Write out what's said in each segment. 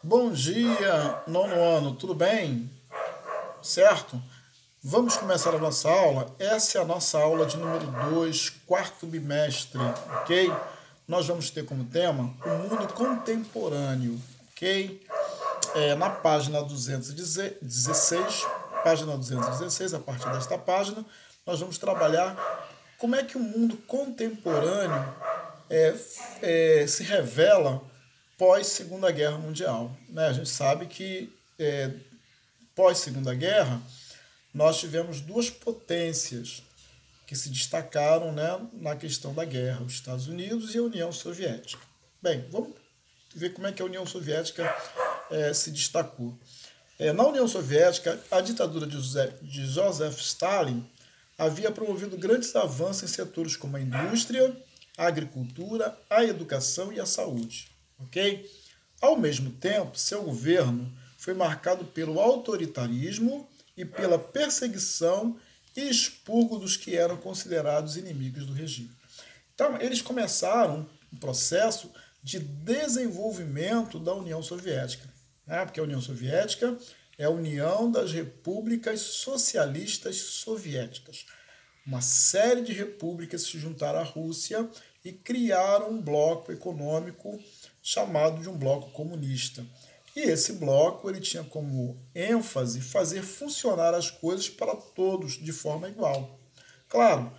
Bom dia, nono ano, tudo bem? Certo? Vamos começar a nossa aula. Essa é a nossa aula de número 2, quarto bimestre, ok? Nós vamos ter como tema o mundo contemporâneo, ok? Na página 216, página 216, a partir desta página, nós vamos trabalhar como é que o mundo contemporâneo se revela pós Segunda Guerra Mundial. Né? A gente sabe que pós Segunda Guerra nós tivemos duas potências que se destacaram, né, na questão da guerra, os Estados Unidos e a União Soviética. Bem, vamos ver como é que a União Soviética se destacou. Na União Soviética, a ditadura de Joseph Stalin havia promovido grandes avanços em setores como a indústria, a agricultura, a educação e a saúde. Ok? Ao mesmo tempo, seu governo foi marcado pelo autoritarismo e pela perseguição e expurgo dos que eram considerados inimigos do regime. Então, eles começaram um processo de desenvolvimento da União Soviética, né? Porque a União Soviética é a União das Repúblicas Socialistas Soviéticas. Uma série de repúblicas se juntaram à Rússia e criaram um bloco econômico chamado de um bloco comunista. E esse bloco ele tinha como ênfase fazer funcionar as coisas para todos de forma igual. Claro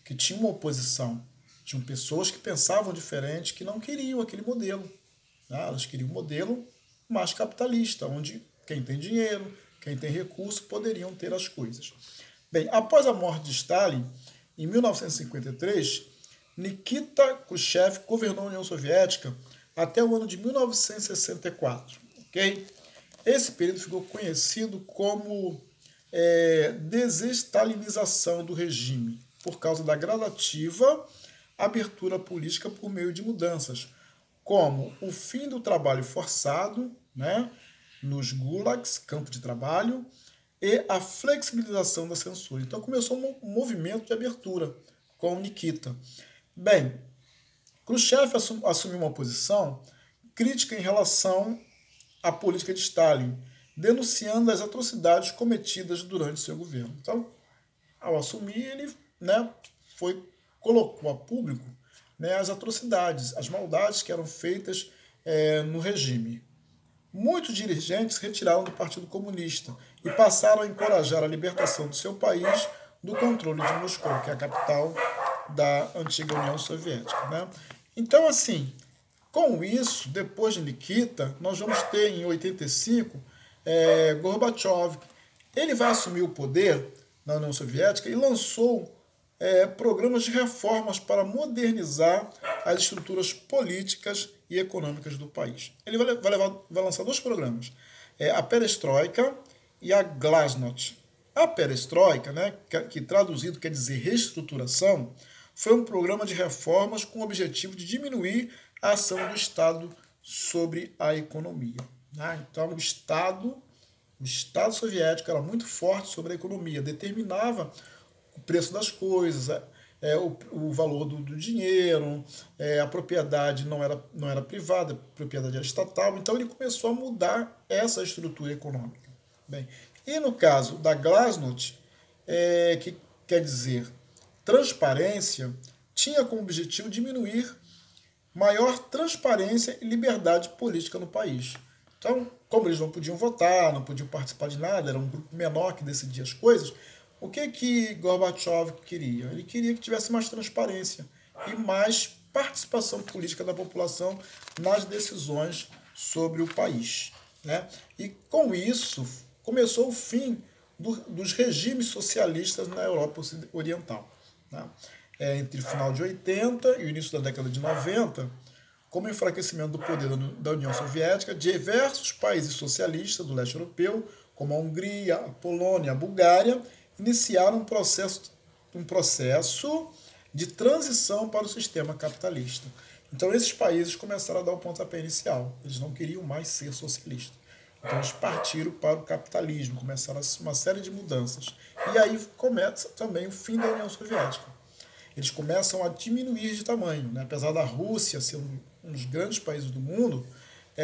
que tinha uma oposição, tinham pessoas que pensavam diferente, que não queriam aquele modelo. Né? Elas queriam um modelo mais capitalista, onde quem tem dinheiro, quem tem recurso, poderiam ter as coisas. Bem, após a morte de Stalin, em 1953, Nikita Khrushchev governou a União Soviética até o ano de 1964. Okay? Esse período ficou conhecido como desestalinização do regime, por causa da gradativa abertura política por meio de mudanças, como o fim do trabalho forçado, né, nos gulags, campo de trabalho, e a flexibilização da censura. Então começou um movimento de abertura com o Nikita. Bem, Khrushchev assumiu uma posição crítica em relação à política de Stalin, denunciando as atrocidades cometidas durante seu governo. Então, ao assumir, ele, né, colocou a público, né, as atrocidades, as maldades que eram feitas no regime. Muitos dirigentes retiraram do Partido Comunista e passaram a encorajar a libertação do seu país do controle de Moscou, que é a capital da antiga União Soviética. Né? Então, assim, com isso, depois de Nikita, nós vamos ter em 85 Gorbachev. Ele vai assumir o poder na União Soviética e lançou programas de reformas para modernizar as estruturas políticas e econômicas do país. Ele vai lançar dois programas, a Perestroika e a Glasnost. A Perestroika, né, que traduzido quer dizer reestruturação, foi um programa de reformas com o objetivo de diminuir a ação do Estado sobre a economia. Né? Então, o Estado soviético era muito forte sobre a economia, determinava o preço das coisas, o valor do dinheiro, a propriedade não era privada, a propriedade era estatal. Então, ele começou a mudar essa estrutura econômica. Bem, e no caso da Glasnost, que quer dizer transparência, tinha como objetivo diminuir maior transparência e liberdade política no país. Então, como eles não podiam votar, não podiam participar de nada, era um grupo menor que decidia as coisas, o que Gorbachev queria? Ele queria que tivesse mais transparência e mais participação política da população nas decisões sobre o país. Né? E com isso, começou o fim dos regimes socialistas na Europa Oriental. Né? Entre o final de 80 e o início da década de 90, como o enfraquecimento do poder da União Soviética, diversos países socialistas do leste europeu, como a Hungria, a Polônia, a Bulgária, iniciaram um processo de transição para o sistema capitalista. Então, esses países começaram a dar o pontapé inicial. Eles não queriam mais ser socialistas. Então, eles partiram para o capitalismo, começaram uma série de mudanças. E aí começa também o fim da União Soviética. Eles começam a diminuir de tamanho. Né? Apesar da Rússia ser um dos grandes países do mundo,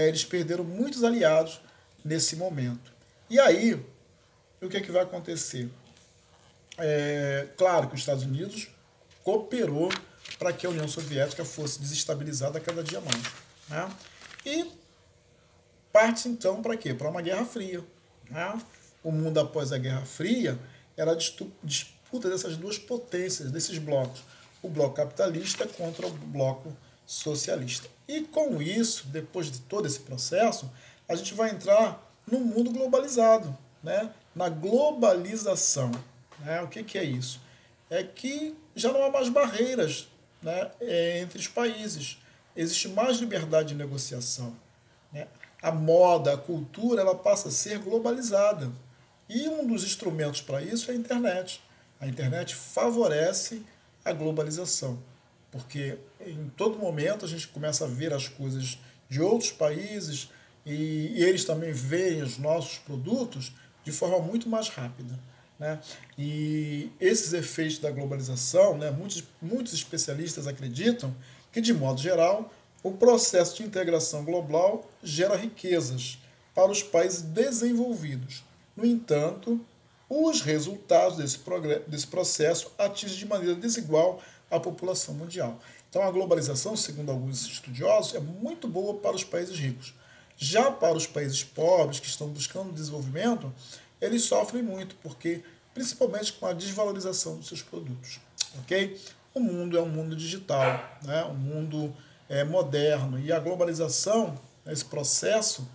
eles perderam muitos aliados nesse momento. E aí, o que vai acontecer? Claro que os Estados Unidos cooperou para que a União Soviética fosse desestabilizada cada dia mais. Né? E parte então para quê? Para uma Guerra Fria. Né? O mundo após a Guerra Fria era a disputa dessas duas potências, desses blocos. O bloco capitalista contra o bloco socialista. E com isso, depois de todo esse processo, a gente vai entrar no mundo globalizado, né? Na globalização. Né? O que é isso? É que já não há mais barreiras, né, entre os países. Existe mais liberdade de negociação. Né? A moda, a cultura, ela passa a ser globalizada. E um dos instrumentos para isso é a internet. A internet favorece a globalização, porque em todo momento a gente começa a ver as coisas de outros países e eles também veem os nossos produtos de forma muito mais rápida. Né? E esses efeitos da globalização, né, muitos especialistas acreditam que, de modo geral, o processo de integração global gera riquezas para os países desenvolvidos. No entanto, os resultados desse processo atingem de maneira desigual a população mundial. Então, a globalização, segundo alguns estudiosos, é muito boa para os países ricos. Já para os países pobres, que estão buscando desenvolvimento, eles sofrem muito, porque principalmente com a desvalorização dos seus produtos. Okay? O mundo é um mundo digital, né? Um mundo moderno, e a globalização, esse processo,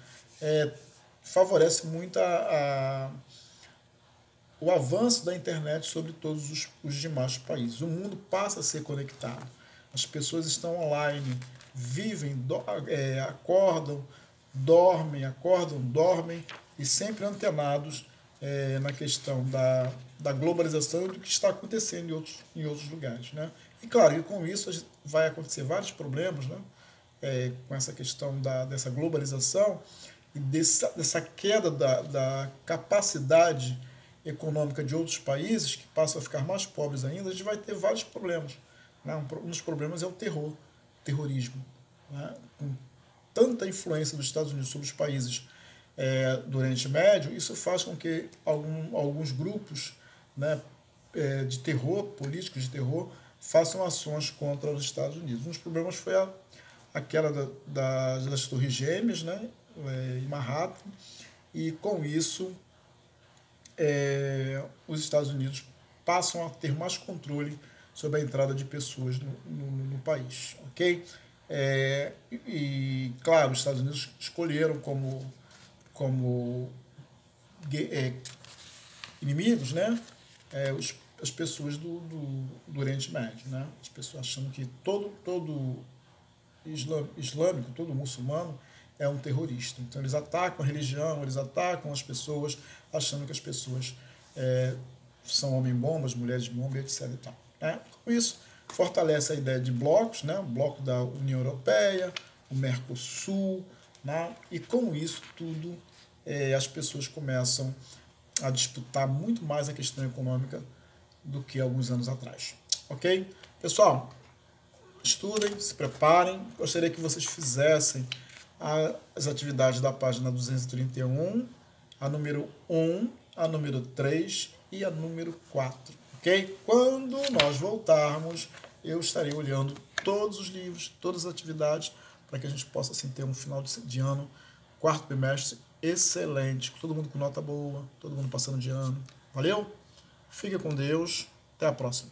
favorece muito o avanço da internet sobre todos os demais países. O mundo passa a ser conectado. As pessoas estão online, vivem, acordam, dormem, e sempre antenados na questão da globalização e do que está acontecendo em outros lugares. Né? E claro, e com isso vai acontecer vários problemas, né? Com essa questão dessa globalização e dessa queda da capacidade econômica de outros países, que passam a ficar mais pobres ainda, a gente vai ter vários problemas. Né? Um dos problemas é o terrorismo. Né? Com tanta influência dos Estados Unidos sobre os países do Oriente Médio, isso faz com que alguns grupos, né, de terror, políticos de terror, façam ações contra os Estados Unidos. Um dos problemas foi a queda das Torres Gêmeas, né, em Manhattan, e com isso os Estados Unidos passam a ter mais controle sobre a entrada de pessoas no país. Ok? E claro, os Estados Unidos escolheram como inimigos, né, as pessoas do Oriente Médio. Né? As pessoas achando que todo islâmico, todo muçulmano é um terrorista. Então eles atacam a religião, eles atacam as pessoas, achando que as pessoas são homem-bombas, mulheres-bomba, etc. E tal, né? Com isso, fortalece a ideia de blocos, né? O bloco da União Europeia, o Mercosul, né? E com isso tudo as pessoas começam a disputar muito mais a questão econômica do que alguns anos atrás. Ok? Pessoal, estudem, se preparem. Gostaria que vocês fizessem as atividades da página 231, a número 1, a número 3 e a número 4. Ok? Quando nós voltarmos, eu estarei olhando todos os livros, todas as atividades, para que a gente possa assim, ter um final de ano, quarto trimestre, excelente, todo mundo com nota boa, todo mundo passando de ano. Valeu? Fique com Deus. Até a próxima.